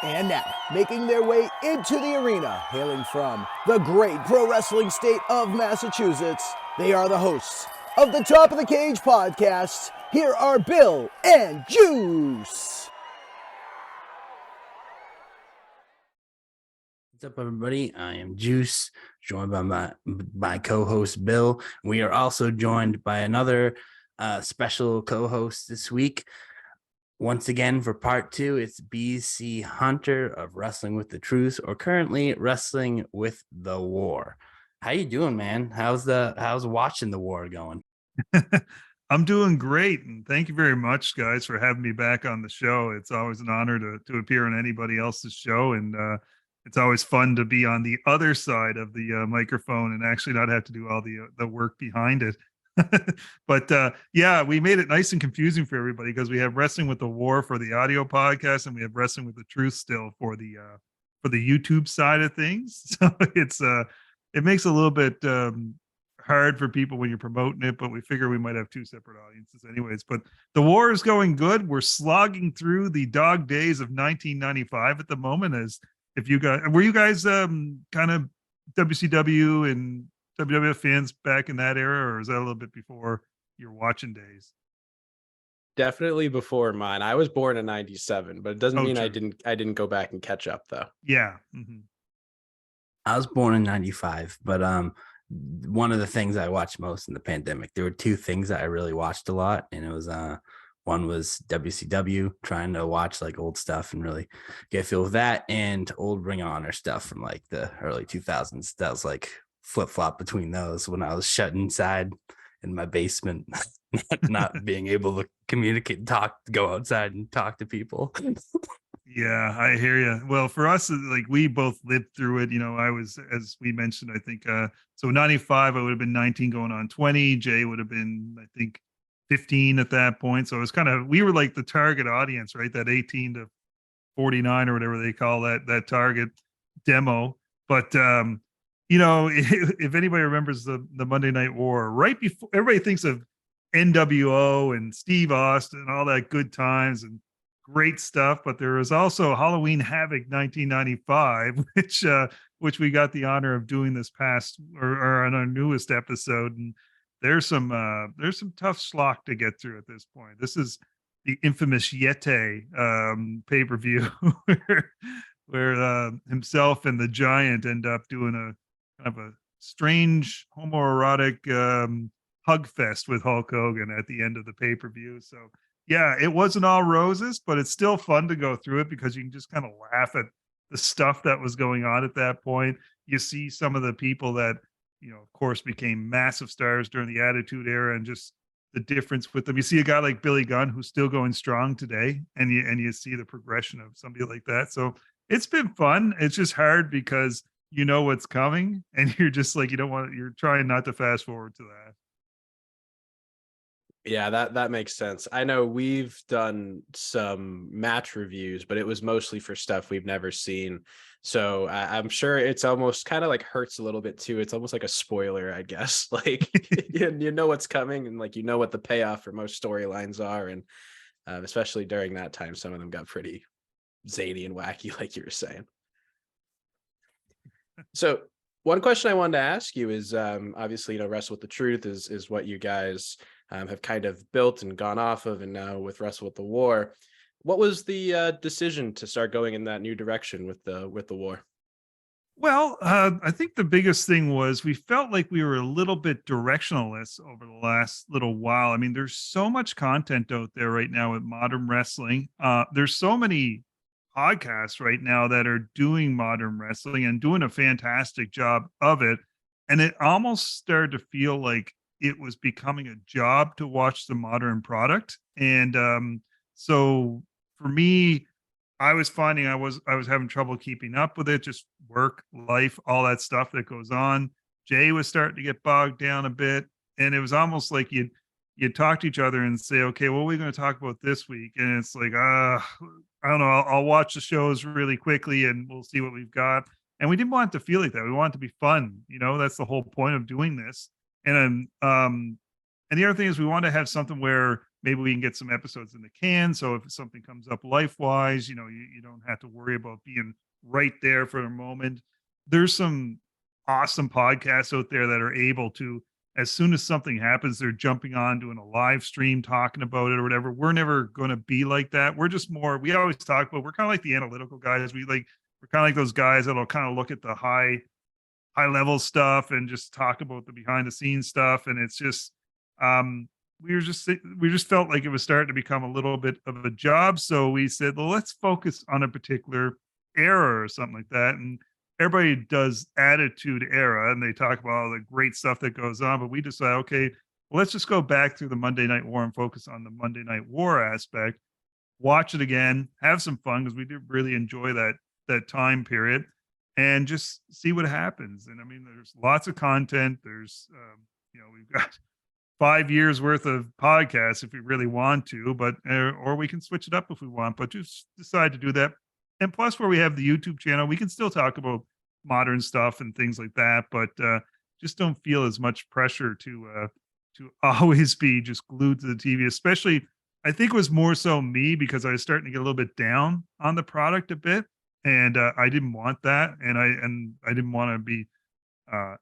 And now, making their way into the arena, hailing from the great pro wrestling state of Massachusetts, they are the hosts of the Top of the Cage podcast. Here are Bill and Juice. What's up, everybody? I am Juice, joined by my co-host Bill. We are also joined by another special co-host this week. Once again, for part 2, it's BC Hunter of Wrestling with the Truth, or currently Wrestling with the War. How you doing, man? How's watching the war going? I'm doing great, and thank you very much, guys, for having me back on the show. It's always an honor to appear on anybody else's show, and it's always fun to be on the other side of the microphone and actually not have to do all the work behind it. But yeah, we made it nice and confusing for everybody because we have Wrestling with the War for the audio podcast, and we have Wrestling with the Truth still for the YouTube side of things. So it makes it a little bit hard for people when you're promoting it, but we figure we might have 2 separate audiences anyways. But the war is going good. We're slogging through the dog days of 1995 at the moment. As if you guys were you guys kind of WCW and WWF fans back in that era, or is that a little bit before your watching days? Definitely before mine. I was born in 97, but it doesn't mean true. I didn't go back and catch up though. Yeah. Mm-hmm. I was born in 95, but one of the things I watched most in the pandemic, there were 2 things that I really watched a lot, and it was one was WCW, trying to watch like old stuff and really get a feel of that, and old Ring of Honor stuff from like the early 2000s. That was like flip-flop between those when I was shut inside in my basement, not being able to communicate, go outside and talk to people. Yeah, I hear you. Well, for us, like, we both lived through it. You know, I was, as we mentioned, I think, so 95, I would have been 19 going on 20. Jay would have been, I think, 15 at that point. So it was we were like the target audience, right? That 18 to 49 or whatever they call that target demo. But, you know, if anybody remembers the Monday Night War, right before, everybody thinks of NWO and Steve Austin and all that good times and great stuff, but there was also Halloween Havoc 1995, which we got the honor of doing this past or on our newest episode. And there's some tough schlock to get through at this point. This is the infamous Yeti pay-per-view where himself and the Giant end up doing a kind of a strange homoerotic hug fest with Hulk Hogan at the end of the pay-per-view. So yeah, it wasn't all roses, but it's still fun to go through it because you can just kind of laugh at the stuff that was going on at that point. You see some of the people that, you know, of course, became massive stars during the Attitude Era, and just the difference with them. You see a guy like Billy Gunn who's still going strong today, and you see the progression of somebody like that. So it's been fun. It's just hard because you know what's coming, and you're just like, you're trying not to fast forward to that. Yeah, that makes sense. I know we've done some match reviews, but it was mostly for stuff we've never seen. So I'm sure it's almost kind of like hurts a little bit too. It's almost like a spoiler, I guess. Like you know what's coming, and like you know what the payoff for most storylines are, and especially during that time, some of them got pretty zany and wacky, like you were saying. So one question I wanted to ask you is, obviously, you know, Wrestle with the Truth is what you guys have kind of built and gone off of, and now with Wrestle with the War. What was the decision to start going in that new direction with the war? Well, I think the biggest thing was we felt like we were a little bit directionless over the last little while. I mean, there's so much content out there right now with modern wrestling. There's so many podcasts right now that are doing modern wrestling and doing a fantastic job of it. And it almost started to feel like it was becoming a job to watch the modern product. And so for me, I was finding I was having trouble keeping up with it, just work, life, all that stuff that goes on. Jay was starting to get bogged down a bit, and it was almost like you'd talk to each other and say, okay, what are we going to talk about this week? And it's like, I don't know, I'll watch the shows really quickly and we'll see what we've got. And we didn't want it to feel like that. We want it to be fun. You know, that's the whole point of doing this. And the other thing is we want to have something where maybe we can get some episodes in the can. So if something comes up life-wise, you don't have to worry about being right there for a moment. There's some awesome podcasts out there that are able to, as soon as something happens, they're jumping on doing a live stream talking about it or whatever. We're never going to be like that. We're just more, we always talk about, we're kind of like the analytical guys. We're kind of like those guys that'll kind of look at the high level stuff and just talk about the behind the scenes stuff. And it's just, we just felt like it was starting to become a little bit of a job. So we said, well, let's focus on a particular era or something like that. And everybody does Attitude Era and they talk about all the great stuff that goes on, but we decided, okay, well, let's just go back through the Monday Night War and focus on the Monday Night War aspect, watch it again, have some fun because we did really enjoy that time period, and just see what happens. And I mean, there's lots of content. There's we've got 5 years worth of podcasts if we really want to, but or we can switch it up if we want, but just decide to do that. And plus, where we have the YouTube channel, we can still talk about modern stuff and things like that, but just don't feel as much pressure to always be just glued to the TV. Especially, I think it was more so me because I was starting to get a little bit down on the product a bit, and I didn't want that, and I didn't want to be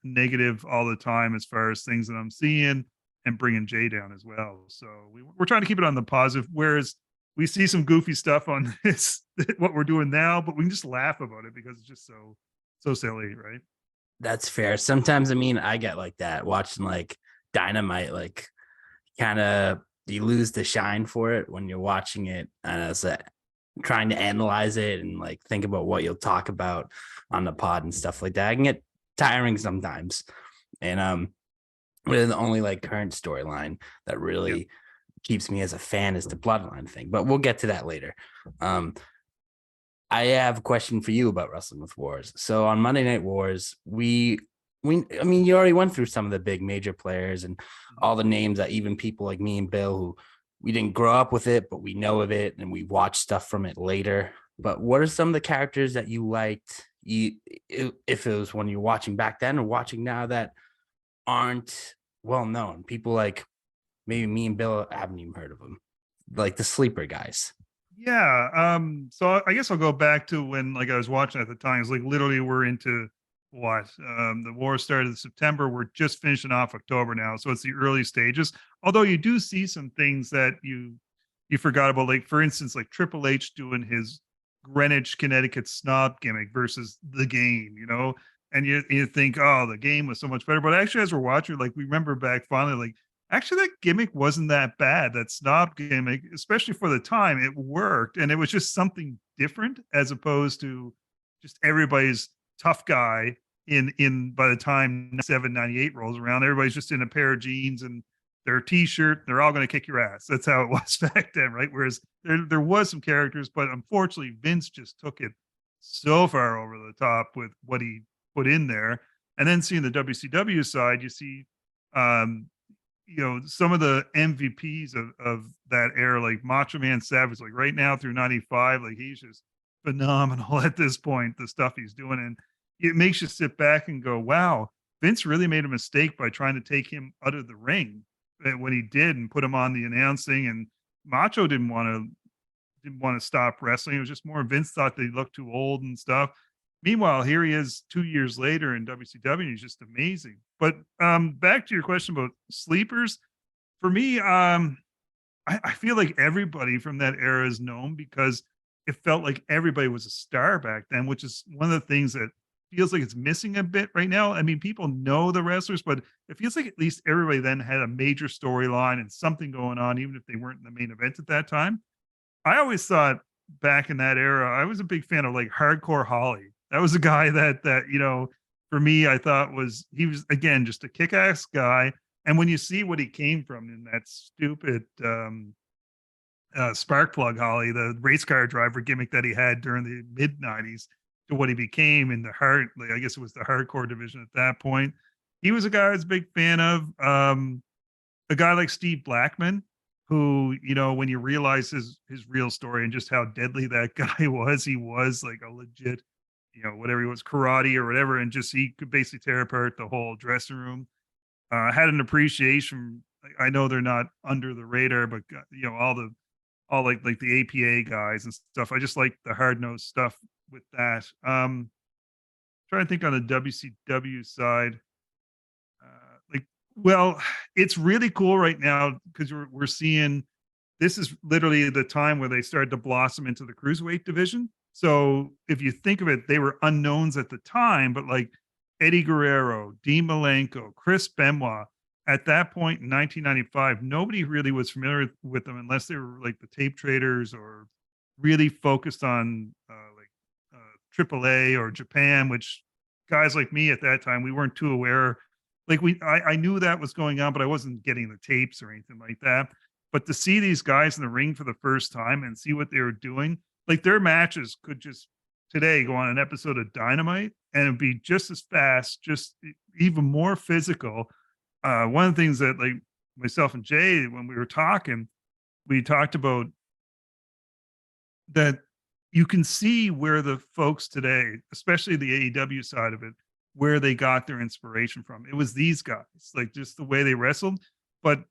negative all the time as far as things that I'm seeing and bringing Jay down as well. So we're trying to keep it on the positive. Whereas we see some goofy stuff on this, what we're doing now, but we can just laugh about it because it's just so silly, right? That's fair. Sometimes, I mean, I get like that watching like Dynamite, like kind of you lose the shine for it when you're watching it and as trying to analyze it and like think about what you'll talk about on the pod and stuff like that. I can get tiring sometimes. And really the only like current storyline that really keeps me as a fan is the Bloodline thing, but we'll get to that later. I have a question for you about Wrestling with Wars. So on Monday Night Wars, I mean, you already went through some of the big major players and all the names that even people like me and Bill, who we didn't grow up with it, but we know of it and we watch stuff from it later. But what are some of the characters that you liked, if it was when you're watching back then or watching now, that aren't well known? People like maybe me and Bill haven't even heard of them, like the sleeper guys. Yeah. So I guess I'll go back to when like I was watching at the time. It's like literally we're into what? The war started in September. We're just finishing off October now. So it's the early stages. Although you do see some things that you forgot about, like for instance, like Triple H doing his Greenwich, Connecticut snob gimmick versus the Game, and you think, oh, the Game was so much better. But actually, as we're watching, like we remember back finally, like actually that gimmick wasn't that bad. That snob gimmick, especially for the time, it worked, and it was just something different as opposed to just everybody's tough guy in by the time 98 rolls around, everybody's just in a pair of jeans and their t-shirt. They're all going to kick your ass. That's how it was back then, right? Whereas there was some characters, but unfortunately Vince just took it so far over the top with what he put in there. And then seeing the WCW side, you see some of the MVPs of that era, like Macho Man Savage, like right now through 95, like he's just phenomenal at this point, the stuff he's doing. And it makes you sit back and go, wow, Vince really made a mistake by trying to take him out of the ring when he did and put him on the announcing. And Macho didn't want to stop wrestling. It was just more Vince thought they looked too old and stuff. Meanwhile, here he is 2 years later in WCW, and he's just amazing. But back to your question about sleepers, for me, I feel like everybody from that era is known because it felt like everybody was a star back then, which is one of the things that feels like it's missing a bit right now. I mean, people know the wrestlers, but it feels like at least everybody then had a major storyline and something going on, even if they weren't in the main event at that time. I always thought back in that era, I was a big fan of like Hardcore Holly. That was a guy that for me, I thought he was again just a kick-ass guy. And when you see what he came from in that stupid spark plug Holly, the race car driver gimmick that he had during the mid 90s, to what he became in I guess it was the hardcore division at that point. He was a guy I was a big fan of. A guy like Steve Blackman, who, when you realize his real story and just how deadly that guy was, he was like a legit, whatever he was, karate or whatever, and just he could basically tear apart the whole dressing room. Had an appreciation I know they're not under the radar, but all like the APA guys and stuff. I just like the hard nosed stuff with that. Trying to think on the WCW side. Like, well, it's really cool right now because we're seeing this is literally the time where they started to blossom into the cruiserweight division. So if you think of it, they were unknowns at the time, but like Eddie Guerrero, Dean Malenko, Chris Benoit, at that point in 1995, nobody really was familiar with them unless they were like the tape traders or really focused on AAA or Japan, which guys like me at that time, we weren't too aware. Like I knew that was going on, but I wasn't getting the tapes or anything like that. But to see these guys in the ring for the first time and see what they were doing, like their matches could just today go on an episode of Dynamite and it'd be just as fast, just even more physical. One of the things that like myself and Jay, when we were talking, we talked about that you can see where the folks today, especially the AEW side of it, where they got their inspiration from. It was these guys, like just the way they wrestled, but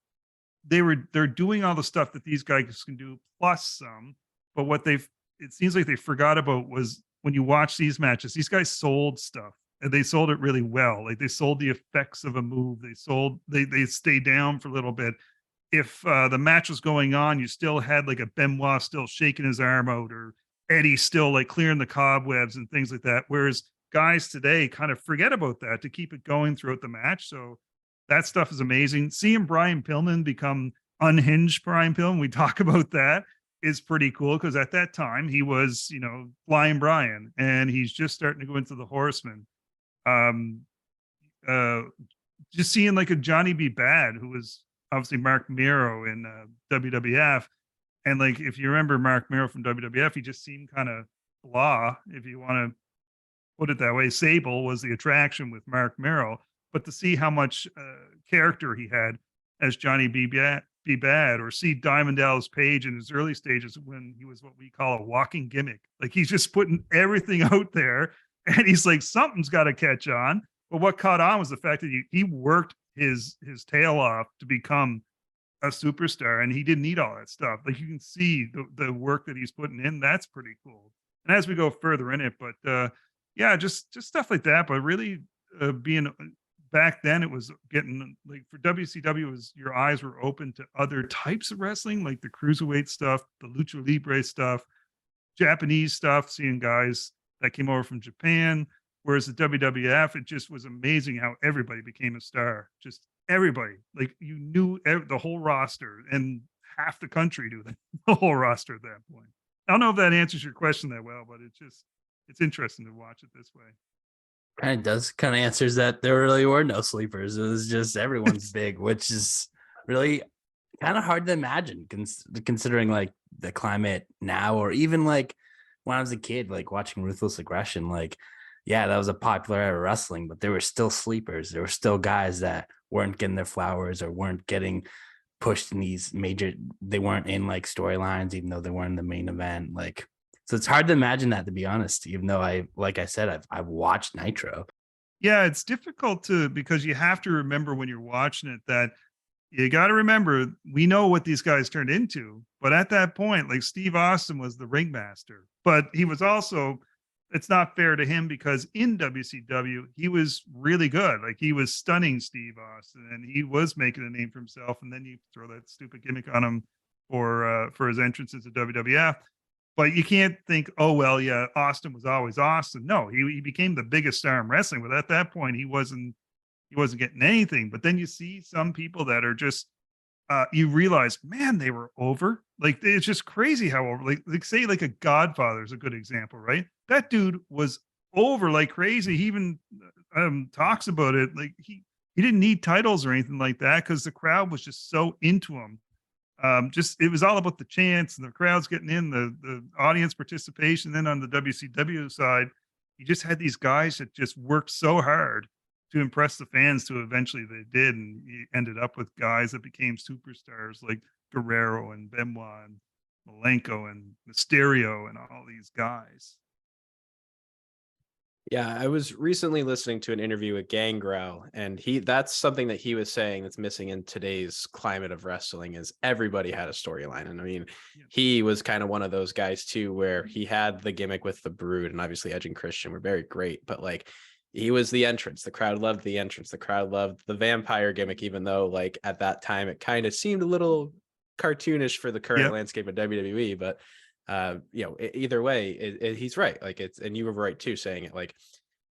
they're doing all the stuff that these guys can do plus some. But what it seems like they forgot about was when you watch these matches, these guys sold stuff and they sold it really well. Like they sold the effects of a move. They stay down for a little bit. If the match was going on, you still had like a Benoit still shaking his arm out or Eddie still like clearing the cobwebs and things like that. Whereas guys today kind of forget about that to keep it going throughout the match. So that stuff is amazing. Seeing Brian Pillman become unhinged Brian Pillman, we talk about that, is pretty cool because at that time he was, Flying Brian, and he's just starting to go into the Horsemen. Um, just seeing like a Johnny B. Bad, who was obviously Mark Miro in WWF, and like if you remember Mark Miro from WWF, he just seemed kind of blah, if you want to put it that way. Sable was the attraction with Mark Miro, but to see how much character he had as Johnny B. Bad, or see Diamond Dallas Page in his early stages when he was what we call a walking gimmick. Like he's just putting everything out there, and he's like, something's got to catch on. But what caught on was the fact that he worked his tail off to become a superstar, and he didn't need all that stuff. Like you can see the work that he's putting in. That's pretty cool. And as we go further in it, but yeah, just stuff like that. But really, being back then, it was getting like for WCW, was your eyes were open to other types of wrestling, like the cruiserweight stuff, the lucha libre stuff, Japanese stuff. Seeing guys that came over from Japan. Whereas the WWF, it just was amazing how everybody became a star. Just everybody, like you knew the whole roster, and half the country knew the whole roster at that point. I don't know if that answers your question that well, but it's interesting to watch it this way. Kind of does. Kind of answers that there really were no sleepers. It was just everyone's big, which is really kind of hard to imagine considering like the climate now, or even like when I was a kid, like watching Ruthless Aggression, like, yeah, that was a popular era of wrestling, but there were still sleepers. There were still guys that weren't getting their flowers or weren't getting pushed in these major, they weren't in like storylines, even though they weren't in the main event. Like, so it's hard to imagine that, to be honest, even though like I said, I've watched Nitro. Yeah, it's difficult because you have to remember when you're watching it that you got to remember, we know what these guys turned into, but at that point, like Steve Austin was the ringmaster, but he was also, it's not fair to him because in WCW, he was really good. Like he was stunning Steve Austin and he was making a name for himself. And then you throw that stupid gimmick on him for his entrance into WWF. But you can't think, oh, well, yeah, Austin was always Austin. No, he became the biggest star in wrestling, but at that point, he wasn't getting anything. But then you see some people that are just, you realize, man, they were over. Like it's just crazy how over. Like say like a Godfather is a good example, right? That dude was over like crazy. He even talks about it. Like he didn't need titles or anything like that because the crowd was just so into him. Just it was all about the chants and the crowds getting in, the audience participation. Then on the WCW side, you just had these guys that just worked so hard to impress the fans to eventually they did, and you ended up with guys that became superstars like Guerrero and Benoit and Malenko and Mysterio and all these guys. Yeah, I was recently listening to an interview with Gangrel, and that's something that he was saying that's missing in today's climate of wrestling is everybody had a storyline. And I mean, Yeah. he was kind of one of those guys too, where he had the gimmick with the Brood, and obviously Edge and Christian were very great, but like he was the entrance. The crowd loved the entrance. The crowd loved the vampire gimmick, even though like at that time it kind of seemed a little cartoonish for the current Yep. landscape of WWE. But either way, he's right. Like it's, and you were right too, saying it like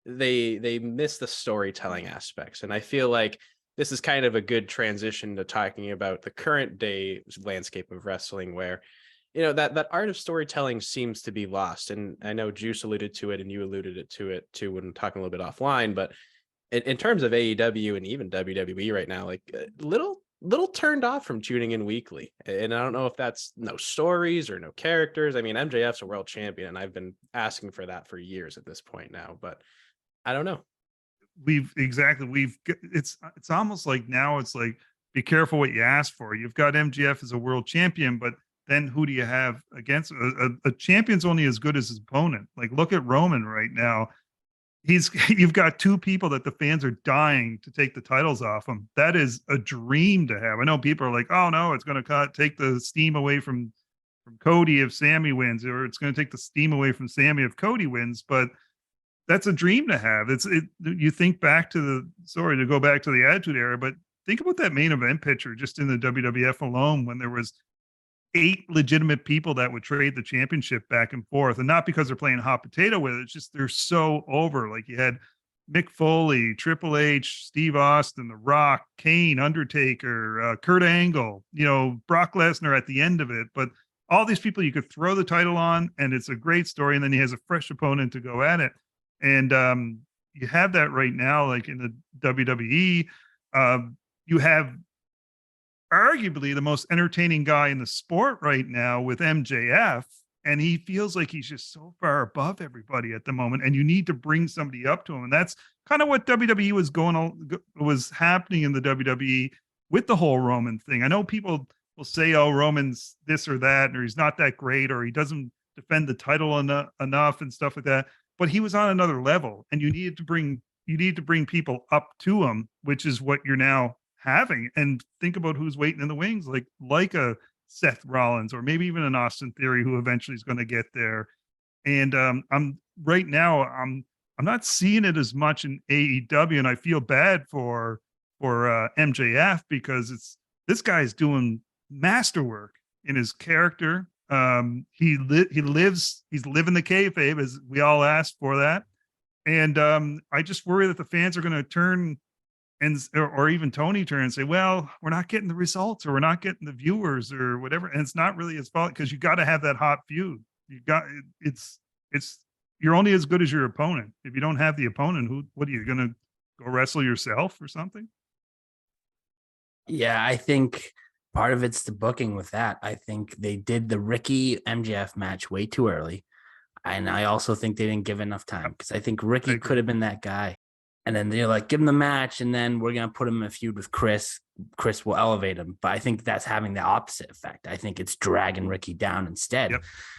they miss the storytelling aspects, and I feel like this is kind of a good transition to talking about the current day landscape of wrestling, where that art of storytelling seems to be lost. And I know Juice alluded to it, and you alluded to it too when talking a little bit offline, but in terms of AEW and even WWE right now, like little turned off from tuning in weekly. And I don't know if that's no stories or no characters. I mean, MJF's a world champion, and I've been asking for that for years at this point now, but I don't know. It's almost like now it's like, be careful what you ask for. You've got MGF as a world champion, but then who do you have against? A champion's only as good as his opponent. Like, look at Roman right now. You've got two people that the fans are dying to take the titles off him. That is a dream to have. I know people are like, oh no, it's going to take the steam away from Cody if Sammy wins, or it's going to take the steam away from Sammy if Cody wins. But that's a dream to have. You think back to to go back to the Attitude Era, but think about that main event picture just in the WWF alone, when there was 8 legitimate people that would trade the championship back and forth, and not because they're playing hot potato with it. It's just they're so over. Like, you had Mick Foley, Triple H, Steve Austin, The Rock, Kane, Undertaker, Kurt Angle, Brock Lesnar at the end of it. But all these people you could throw the title on, and it's a great story. And then he has a fresh opponent to go at it. And you have that right now, like in the WWE. You have arguably the most entertaining guy in the sport right now with MJF, and he feels like he's just so far above everybody at the moment, and you need to bring somebody up to him. And that's kind of what WWE was happening in the WWE with the whole Roman thing. I know people will say, oh, Roman's this or that, or he's not that great, or he doesn't defend the title enough and stuff like that, but he was on another level, and you need to bring people up to him, which is what you're now having. And think about who's waiting in the wings, like a Seth Rollins, or maybe even an Austin Theory, who eventually is going to get there. And I'm not seeing it as much in AEW, and I feel bad for MJF, because this guy's doing masterwork in his character. He's living the kayfabe, as we all asked for that. And I just worry that the fans are going to turn, or even Tony turn and say, well, we're not getting the results, or we're not getting the viewers, or whatever. And it's not really his fault, because you got to have that hot feud. You're only as good as your opponent. If you don't have the opponent, what are you going to go wrestle yourself or something? Yeah, I think part of it's the booking with that. I think they did the Ricky MJF match way too early. And I also think they didn't give enough time, because I think Ricky could have been that guy. And then they're like, give him the match, and then we're going to put him in a feud with Chris. Chris will elevate him. But I think that's having the opposite effect. I think it's dragging Ricky down instead,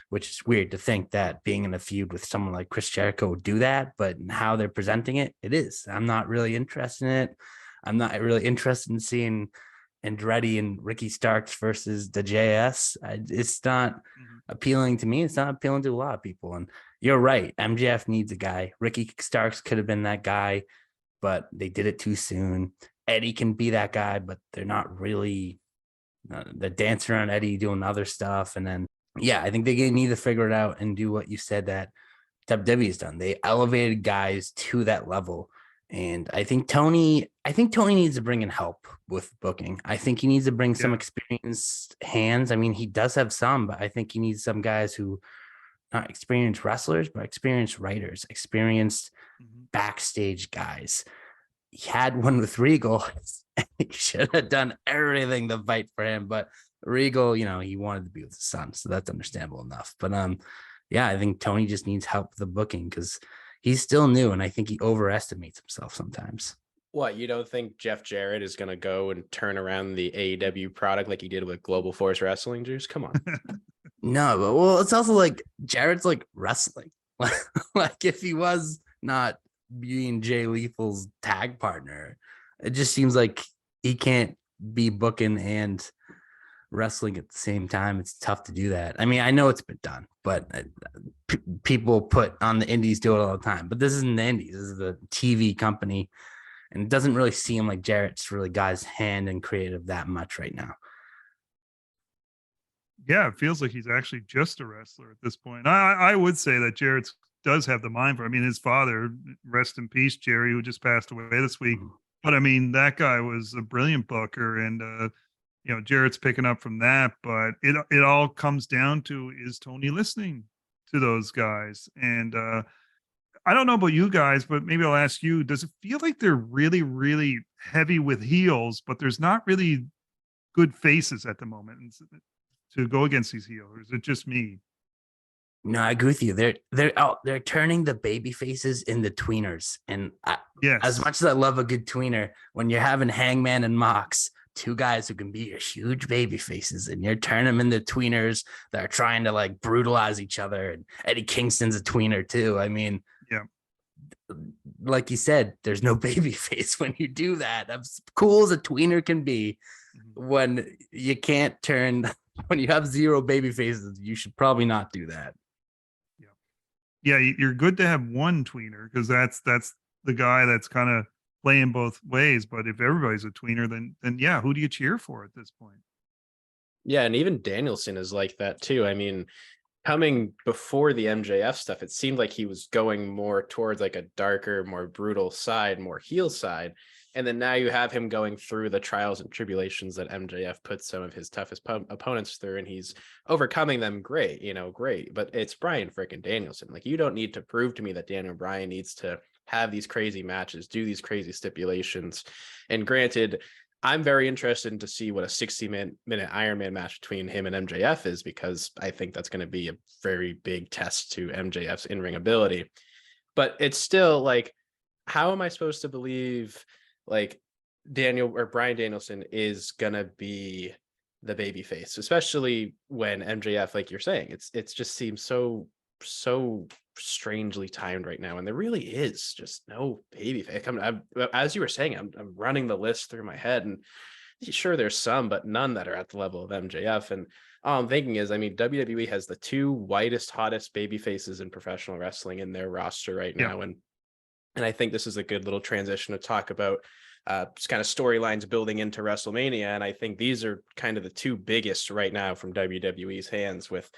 which is weird to think that being in a feud with someone like Chris Jericho would do that. But how they're presenting it, it is. I'm not really interested in it. I'm not really interested in seeing Andretti and Ricky Starks versus the JS. It's not appealing to me. It's not appealing to a lot of people. And you're right. MJF needs a guy. Ricky Starks could have been that guy, but they did it too soon. Eddie can be that guy, but they're not really. They're dancing around Eddie, doing other stuff. And then, I think they need to figure it out and do what you said that WWE has done. They elevated guys to that level. And I think Tony needs to bring in help with booking. I think he needs to bring some experienced hands. I mean, he does have some, but I think he needs some guys who not experienced wrestlers, but experienced writers, experienced backstage guys. He had one with Regal. He should have done everything to fight for him, but Regal, he wanted to be with his son, so that's understandable enough. But I think Tony just needs help with the booking, because he's still new, and I think he overestimates himself sometimes. What, you don't think Jeff Jarrett is going to go and turn around the AEW product like he did with Global Force Wrestling, Juice? Come on. No, but it's also like Jarrett's like wrestling. Like if he was not being Jay Lethal's tag partner. It just seems like he can't be booking and wrestling at the same time. It's tough to do that. I mean, I know it's been done, but people put on the indies do it all the time. But this isn't the indies. This is the TV company. And it doesn't really seem like Jarrett's really got his hand in creative that much right now. Yeah, it feels like he's actually just a wrestler at this point. I would say that Jarrett does have the mind for. I mean, his father, rest in peace, Jerry, who just passed away this week. But I mean, that guy was a brilliant booker, and Jarrett's picking up from that. But it all comes down to, is Tony listening to those guys? And I don't know about you guys, but maybe I'll ask you: does it feel like they're really, really heavy with heels, but there's not really good faces at the moment to go against these heels? Or is it just me? No, I agree with you. They're turning the baby faces into tweeners, and Yes. As much as I love a good tweener, when you're having Hangman and Mox, two guys who can be your huge baby faces, and you're turning them into tweeners that are trying to like brutalize each other, and Eddie Kingston's a tweener too. I mean, Yeah. like you said, there's no baby face when you do that. As cool as a tweener can be, when you can't turn, when you have zero baby faces, you should probably not do that. Yeah, you're good to have one tweener, because that's the guy that's kind of playing both ways. But if everybody's a tweener, then yeah, who do you cheer for at this point? Yeah, and even Danielson is like that too. I mean, coming before the MJF stuff, it seemed like he was going more towards like a darker, more brutal side, more heel side. And then now you have him going through the trials and tribulations that MJF puts some of his toughest opponents through, and he's overcoming them. Great, great. But it's Bryan freaking Danielson. Like, you don't need to prove to me that Daniel Bryan needs to have these crazy matches, do these crazy stipulations. And granted, I'm very interested in to see what a 60-minute Iron Man match between him and MJF is, because I think that's going to be a very big test to MJF's in-ring ability. But it's still like, how am I supposed to believe like Bryan Danielson is gonna be the baby face, especially when MJF, like you're saying, it's just seems so strangely timed right now, and there really is just no baby face. As you were saying, I'm running the list through my head, and sure, there's some, but none that are at the level of MJF. And all I'm thinking is, I mean, WWE has the two whitest, hottest baby faces in professional wrestling in their roster right now, and I think this is a good little transition to talk about just kind of storylines building into WrestleMania. And I think these are kind of the two biggest right now from WWE's hands, with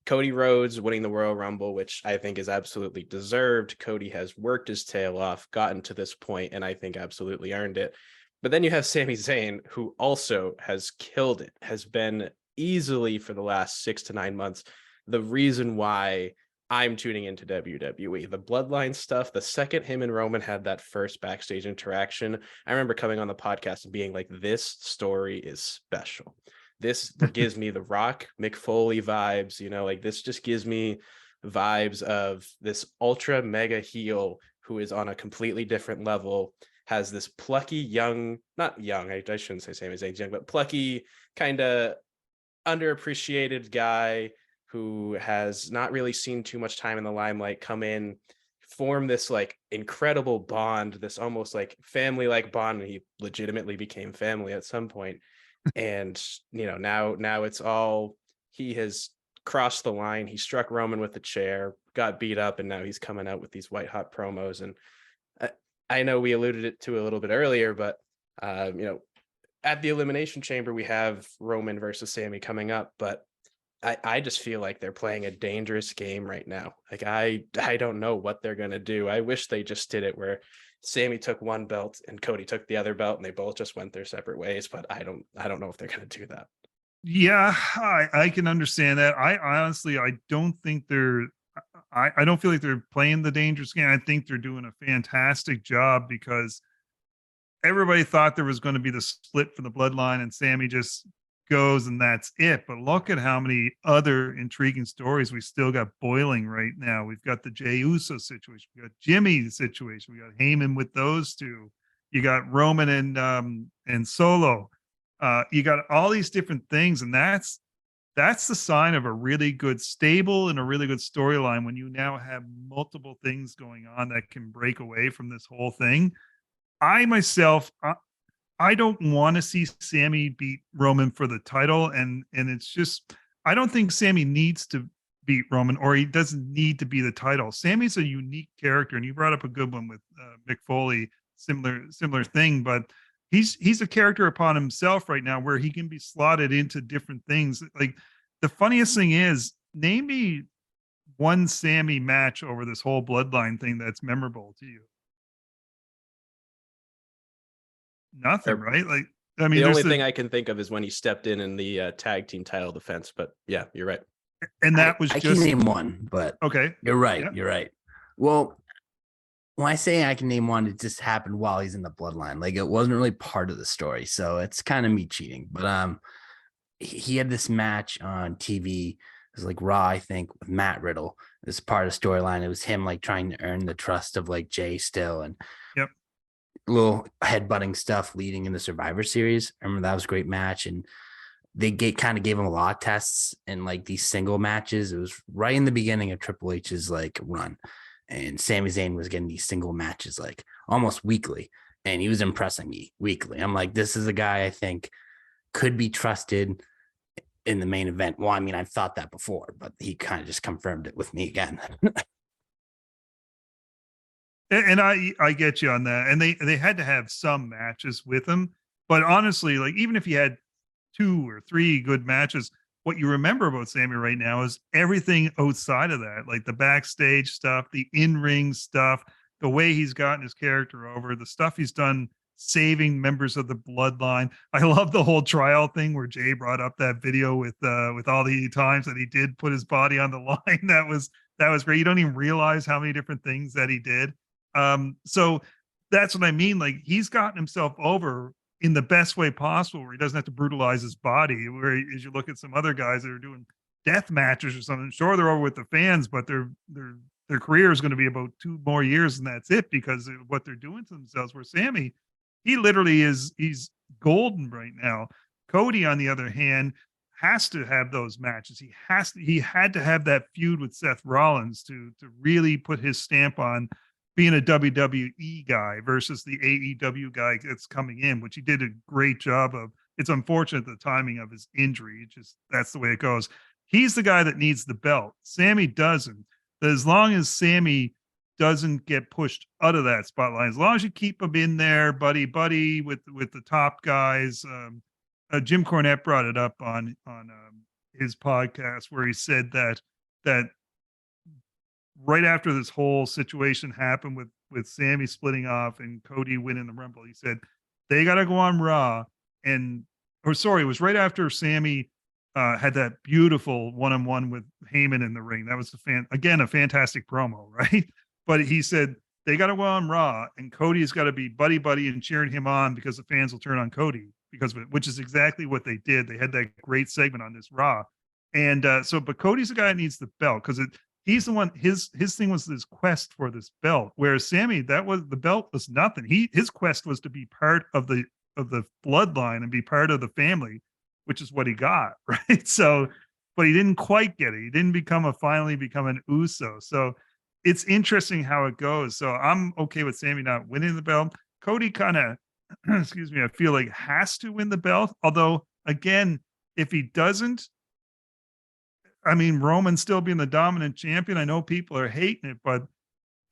Cody Rhodes winning the Royal Rumble, which I think is absolutely deserved. Cody has worked his tail off, gotten to this point, and I think absolutely earned it. But then you have Sami Zayn, who also has killed it, has been easily for the last 6 to 9 months the reason why I'm tuning into WWE. The bloodline stuff, the second him and Roman had that first backstage interaction, I remember coming on the podcast and being like, this story is special. This gives me the Rock Mick Foley vibes, like this just gives me vibes of this ultra mega heel who is on a completely different level, has this plucky young, not young, I shouldn't say Sami Zayn's young, but plucky, kind of underappreciated guy who has not really seen too much time in the limelight, come in, form this like incredible bond, this almost like family-like bond, and he legitimately became family at some point. And now it's all, he has crossed the line. He struck Roman with the chair, got beat up, and now he's coming out with these white hot promos. And I know we alluded it to a little bit earlier, but at the Elimination Chamber we have Roman versus Sami coming up, but I just feel like they're playing a dangerous game right now. Like I don't know what they're gonna do. I wish they just did it where Sami took one belt and Cody took the other belt, and they both just went their separate ways. But I don't know if they're gonna do that. Yeah, I can understand that. I honestly, I don't think I don't feel like they're playing the dangerous game. I think they're doing a fantastic job, because everybody thought there was going to be the split for the bloodline and Sami just goes and that's it. But look at how many other intriguing stories we still got boiling right now. We've got the Jey Uso situation. We got Jimmy situation. We got Heyman with those two. You got Roman and Solo. You got all these different things, and that's that's the sign of a really good stable and a really good storyline when you now have multiple things going on that can break away from this whole thing. I myself, I don't want to see Sammy beat Roman for the title, and it's just I don't think Sammy needs to beat Roman, or he doesn't need to be the title. Sammy's a unique character, and you brought up a good one with Mick Foley, similar thing, but he's a character upon himself right now where he can be slotted into different things. Like the funniest thing is, name me one Sammy match over this whole bloodline thing that's memorable to you. Nothing, right? Like, I mean, The there's only thing I can think of is when he stepped in the tag team title defense. But yeah, you're right. and that was I just can name one, but okay. you're right. Yeah. You're right. Well, when I say I can name one, it just happened while he's in the bloodline. Like it wasn't really part of the story, so it's kind of me cheating. But he had this match on TV. It was like Raw, I think, with Matt Riddle. It was part of the storyline. It was him like trying to earn the trust of like Jay still, and Yep. little headbutting stuff leading in the Survivor Series. I remember that was a great match, and they kind of gave him a lot of tests in like these single matches. It was right in the beginning of Triple H's like run, and Sami Zayn was getting these single matches like almost weekly, and he was impressing me weekly. I'm like, this is a guy I think could be trusted in the main event. Well, I mean, I've thought that before, but he kind of just confirmed it with me again. And I get you on that. And they had to have some matches with him. But honestly, like even if you had 2 or 3 good matches, what you remember about Sammy right now is everything outside of that, like the backstage stuff, the in-ring stuff, the way he's gotten his character over, the stuff he's done saving members of the bloodline. I love the whole trial thing where Jay brought up that video with all the times that he did put his body on the line. That was great. You don't even realize how many different things that he did. So that's what I mean. Like he's gotten himself over in the best way possible, where he doesn't have to brutalize his body. Where as you look at some other guys that are doing death matches or something, sure they're over with the fans, but their career is going to be about 2 more years and that's it because of what they're doing to themselves. Where Sammy, he literally he's golden right now. Cody, on the other hand, has to have those matches. He had to have that feud with Seth Rollins to really put his stamp on being a WWE guy versus the AEW guy that's coming in, which he did a great job of. It's unfortunate the timing of his injury. That's the way it goes. He's the guy that needs the belt. Sammy doesn't. But as long as Sammy doesn't get pushed out of that spotlight, as long as you keep him in there, buddy with the top guys. Jim Cornette brought it up on his podcast where he said that right after this whole situation happened with Sammy splitting off and Cody winning the Rumble, he said they got to go on Raw it was right after Sammy had that beautiful one-on-one with Heyman in the ring. That was a fantastic promo, right? But he said they got to go on Raw and Cody's got to be buddy and cheering him on because the fans will turn on Cody because of it, which is exactly what they did. They had that great segment on this Raw. And but Cody's the guy that needs the belt because he's the one. His thing was this quest for this belt, whereas Sammy, the belt was nothing. His quest was to be part of the bloodline and be part of the family, which is what he got, right? So, but he didn't quite get it. He didn't finally become an Uso. So it's interesting how it goes. So I'm okay with Sammy not winning the belt. Cody kind of, excuse me, I feel like has to win the belt. Although again, if he doesn't, I mean, Roman still being the dominant champion. I know people are hating it, but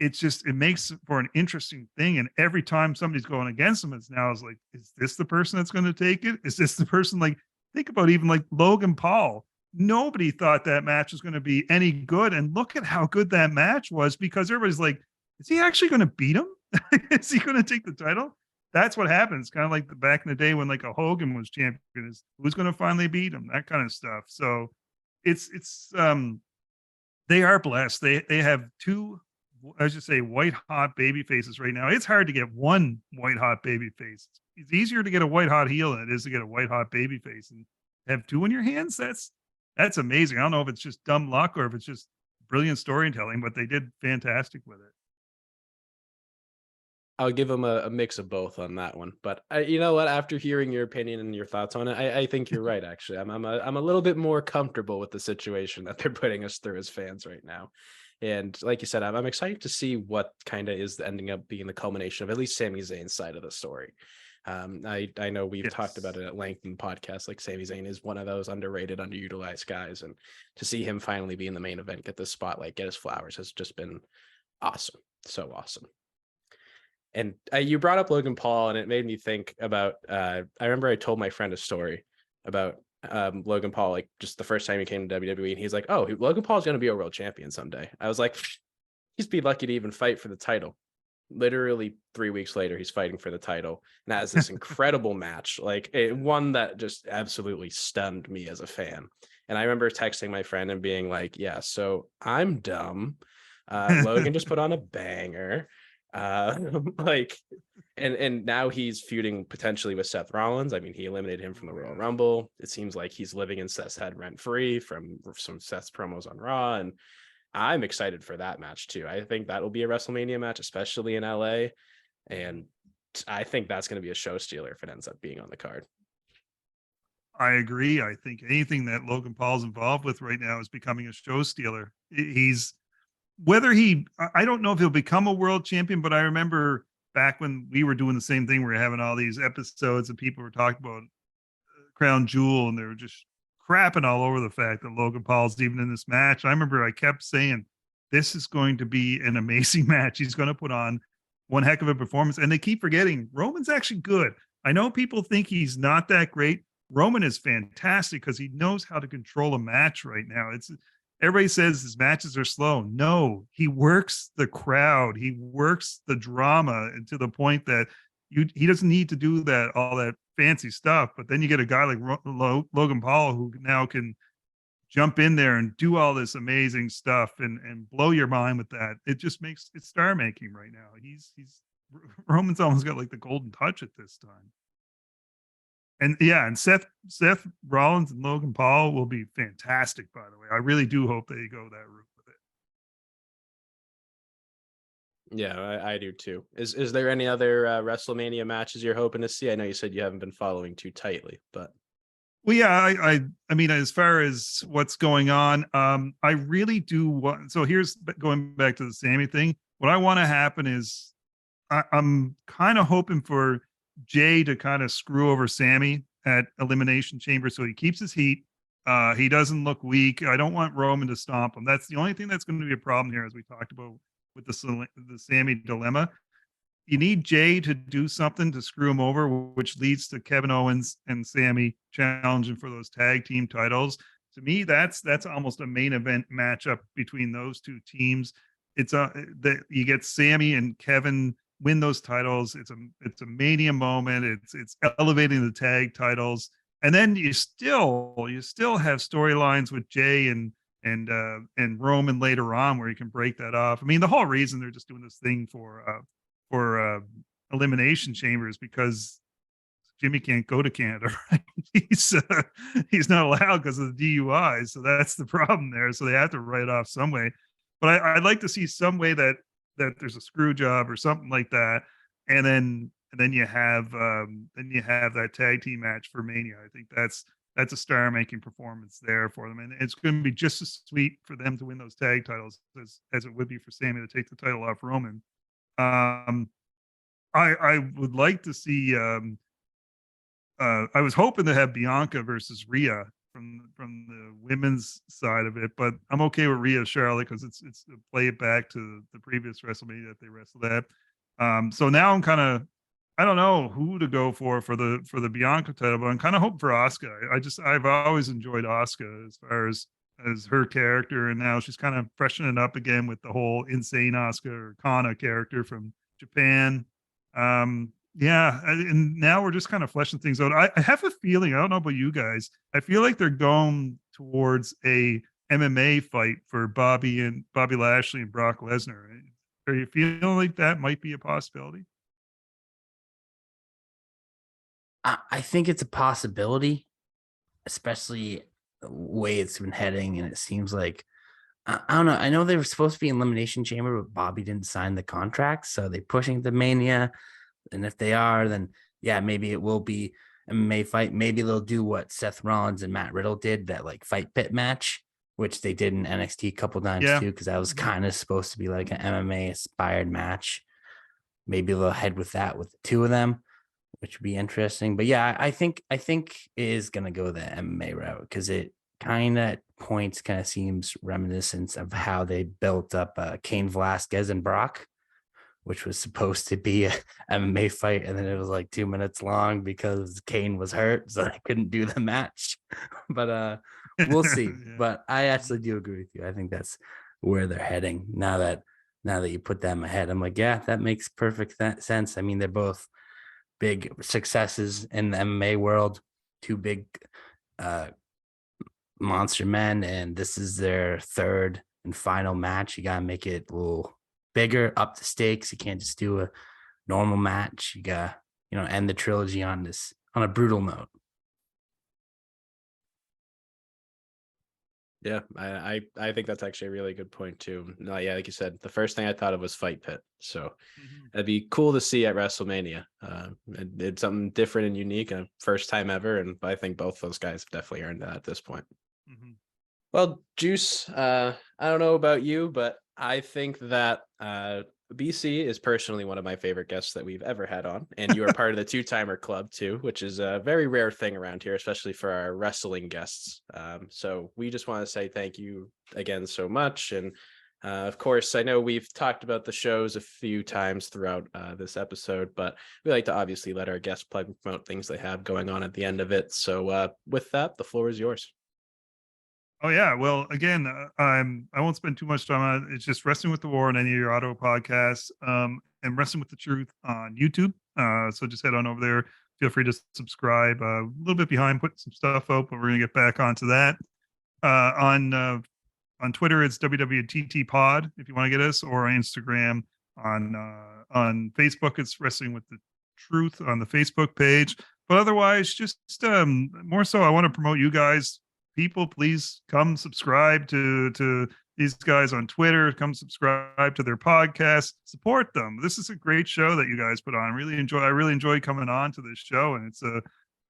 it makes for an interesting thing. And every time somebody's going against him, is like, is this the person that's going to take it? Is this the person? Like, think about even like Logan Paul. Nobody thought that match was going to be any good. And look at how good that match was because everybody's like, is he actually going to beat him? Is he going to take the title? That's what happens. Kind of like back in the day when like a Hogan was champion, is who's going to finally beat him? That kind of stuff. So they are blessed. They have 2, I should say, white hot baby faces right now. It's hard to get one white hot baby face. It's easier to get a white hot heel than it is to get a white hot baby face. And have 2 in your hands, that's amazing. I don't know if it's just dumb luck or if it's just brilliant storytelling, but they did fantastic with it. I'll give him a mix of both on that one. But you know what? After hearing your opinion and your thoughts on it, I think you're right. Actually, I'm a little bit more comfortable with the situation that they're putting us through as fans right now. And like you said, I'm excited to see what kind of is ending up being the culmination of at least Sami Zayn's side of the story. I know we've talked about it at length in podcasts. Like Sami Zayn is one of those underrated, underutilized guys, and to see him finally be in the main event, get the spotlight, get his flowers, has just been awesome. So awesome. And you brought up Logan Paul, and it made me think about. I remember I told my friend a story about Logan Paul, like just the first time he came to WWE, and he's like, "Oh, Logan Paul is going to be a world champion someday." I was like, "He's be lucky to even fight for the title." Literally 3 weeks later, he's fighting for the title and has this incredible match, like one that just absolutely stunned me as a fan. And I remember texting my friend and being like, "Yeah, so I'm dumb. Logan just put on a banger." Like, and now he's feuding potentially with Seth Rollins. I mean, he eliminated him from the Royal Rumble. It seems like he's living in Seth's head rent free from some Seth's promos on Raw, and I'm excited for that match too. I think that'll be a WrestleMania match, especially in LA, and I think that's going to be a show stealer if it ends up being on the card. I agree. I think anything that Logan Paul's involved with right now is becoming a show stealer. He's I don't know if he'll become a world champion, but I remember back when we were doing the same thing, we were having all these episodes and people were talking about Crown Jewel, and they were just crapping all over the fact that Logan Paul's even in this match. I remember I kept saying, this is going to be an amazing match. He's going to put on one heck of a performance. And they keep forgetting Roman's actually good. I know people think he's not that great. Roman is fantastic because he knows how to control a match right now. Everybody says his matches are slow. No, he works the crowd. He works the drama, and to the point that he doesn't need to do all that fancy stuff. But then you get a guy like Logan Paul who now can jump in there and do all this amazing stuff and blow your mind with that. It just makes it star making right now. He's Roman's almost got like the golden touch at this time. And yeah, and Seth Rollins and Logan Paul will be fantastic, by the way. I really do hope they go that route with it. Yeah, I do too. Is there any other WrestleMania matches you're hoping to see? I know you said you haven't been following too tightly, but well, yeah, I mean, as far as what's going on, I really do want. So here's going back to the Sammy thing. What I want to happen is I'm kind of hoping for Jay to kind of screw over Sammy at Elimination Chamber so he keeps his heat. He doesn't look weak. I don't want Roman to stomp him. That's the only thing that's going to be a problem here, as we talked about with the Sammy dilemma. You need Jay to do something to screw him over, which leads to Kevin Owens and Sammy challenging for those tag team titles. To me, that's almost a main event matchup between those two teams. It's that you get Sammy and Kevin win those titles. It's a mania moment. It's elevating the tag titles, and then you still have storylines with Jay and Roman later on where you can break that off. I mean, the whole reason they're just doing this thing for Elimination Chambers because Jimmy can't go to Canada, right? He's not allowed because of the DUI, so that's the problem there. So they have to write it off some way. But I'd like to see some way that there's a screw job or something like that, and then you have that tag team match for Mania. I think that's a star-making performance there for them, and it's going to be just as sweet for them to win those tag titles as it would be for Sammy to take the title off Roman. I would like to see. I was hoping to have Bianca versus Rhea from the women's side of it, but I'm okay with Rhea Charlotte because it's to play it back to the previous WrestleMania that they wrestled at. So now I'm kind of, I don't know who to go for the Bianca title, but I'm kind of hoping for Asuka. I've always enjoyed Asuka as far as her character, and now she's kind of freshening up again with the whole insane Asuka or Kana character from Japan. Yeah, and now we're just kind of fleshing things out. I have a feeling, I don't know about you guys, I feel like they're going towards a MMA fight for Bobby Lashley and Brock Lesnar. Are you feeling like that might be a possibility? I think it's a possibility, especially the way it's been heading, and it seems like I don't know. I know they were supposed to be in Elimination Chamber, but Bobby didn't sign the contract, so they pushing the Mania. And if they are, then yeah, maybe it will be a MMA fight. Maybe they'll do what Seth Rollins and Matt Riddle did, that like fight pit match, which they did in NXT a couple times Yeah. too, because that was Mhm. kind of supposed to be like an MMA inspired match. Maybe they'll head with that with the two of them, which would be interesting. But yeah, I think it is gonna go the MMA route because it kind of points kind of seems reminiscent of how they built up Kane Velasquez and Brock, which was supposed to be a MMA fight, and then it was like 2 minutes long because Kane was hurt, so I couldn't do the match. But we'll see. Yeah. But I actually do agree with you. I think that's where they're heading now that you put them ahead. I'm like, yeah, that makes perfect sense. I mean, they're both big successes in the MMA world, two big uh, monster men, and this is their third and final match. You gotta make it a little bigger, up the stakes. You can't just do a normal match. You gotta, end the trilogy on a brutal note. Yeah, I think that's actually a really good point too. No, yeah, like you said, the first thing I thought of was Fight Pit. So Mhm. it'd be cool to see at WrestleMania. It's something different and unique, and first time ever. And I think both those guys have definitely earned that at this point. Mhm. Well, Juice, I don't know about you, but I think that BC is personally one of my favorite guests that we've ever had on. And you are part of the two-timer club too, which is a very rare thing around here, especially for our wrestling guests. So we just want to say thank you again so much. And of course, I know we've talked about the shows a few times throughout this episode, but we like to obviously let our guests plug and promote things they have going on at the end of it. So with that, the floor is yours. Oh yeah. Well, again, I won't spend too much time on it. It's just Wrestling with the War on any of your auto podcasts, and Wrestling with the Truth on YouTube. So just head on over there. Feel free to subscribe. A little bit behind, putting some stuff up, but we're gonna get back onto that. On Twitter, it's WWTT Pod if you want to get us, or on Instagram. On Facebook, it's Wrestling with the Truth on the Facebook page. But otherwise, just more so, I want to promote you guys. People, please come subscribe to these guys on Twitter. Come subscribe to their podcast. Support them. This is a great show that you guys put on. I really enjoy coming on to this show, and it's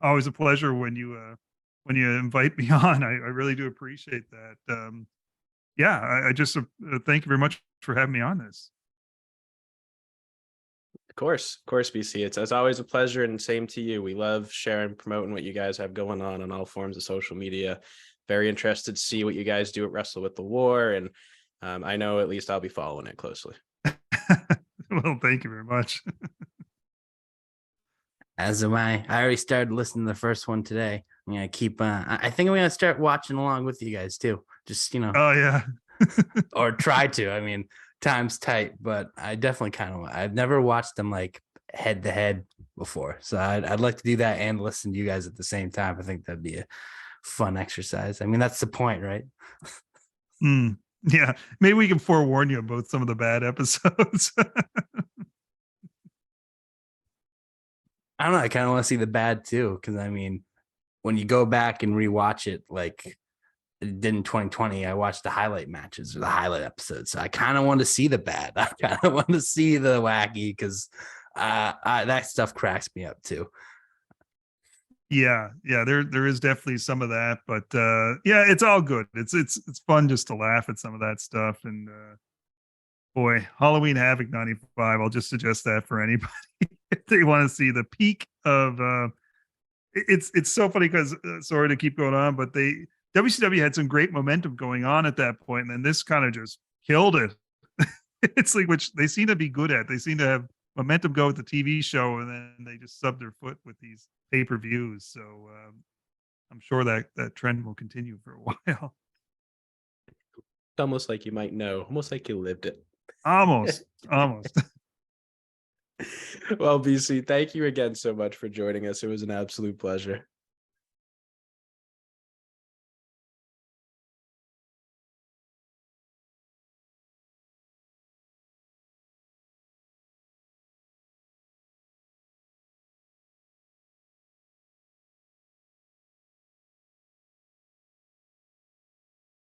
always a pleasure when you invite me on. I really do appreciate that. Yeah, I just thank you very much for having me on this. Of course, BC. It's always a pleasure, and same to you. We love sharing, promoting what you guys have going on all forms of social media. Very interested to see what you guys do at Wrestle with the War, and I know at least I'll be following it closely. Well, thank you very much. As am I. I already started listening to the first one today. I'm gonna keep. I think I'm gonna start watching along with you guys too. Just Oh yeah. or try to. I mean, time's tight, but I definitely kind of. I've never watched them like head to head before, so I'd like to do that and listen to you guys at the same time. I think that'd be a fun exercise. I mean, that's the point, right? Mm, yeah, maybe we can forewarn you about some of the bad episodes. I don't know. I kind of want to see the bad too, because I mean, when you go back and rewatch it, like it did in 2020, I watched the highlight matches or the highlight episodes. So I kind of want to see the bad. I kind of want to see the wacky because that stuff cracks me up too. Yeah, there is definitely some of that, but yeah, it's all good. It's fun just to laugh at some of that stuff. And boy, Halloween Havoc 95, I'll just suggest that for anybody if they want to see the peak of it's so funny because sorry to keep going on, but they WCW had some great momentum going on at that point, and then this kind of just killed it. It's like, which they seem to be good at. They seem to have momentum go with the TV show, and then they just sub their foot with these pay-per-views. So I'm sure that trend will continue for a while. It's almost like you might know, almost like you lived it. Almost. Well, BC, thank you again so much for joining us. It was an absolute pleasure.